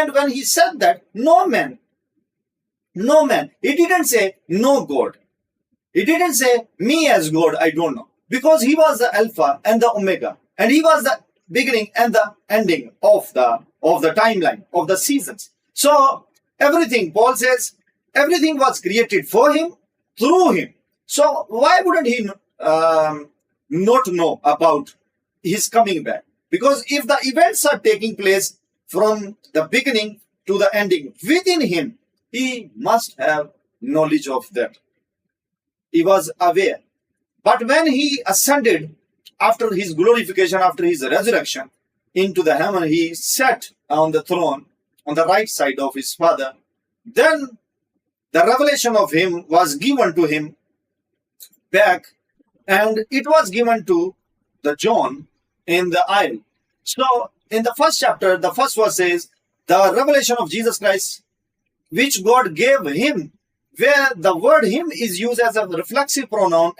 And when he said that, no man, he didn't say no God. He didn't say me as God, I don't know. Because he was the Alpha and the Omega. And he was the beginning and the ending of the timeline, of the seasons. So everything, Paul says, everything was created for him, through him. So why wouldn't he not know about his coming back? Because if the events are taking place from the beginning to the ending within him, he must have knowledge of that. He was aware. But when he ascended after his glorification, after his resurrection into the heaven, he sat on the throne on the right side of his Father. Then the revelation of him was given to him back, and it was given to the John in the isle. So in the first chapter, the first verse says, the revelation of Jesus Christ, which God gave him, where the word him is used as a reflexive pronoun.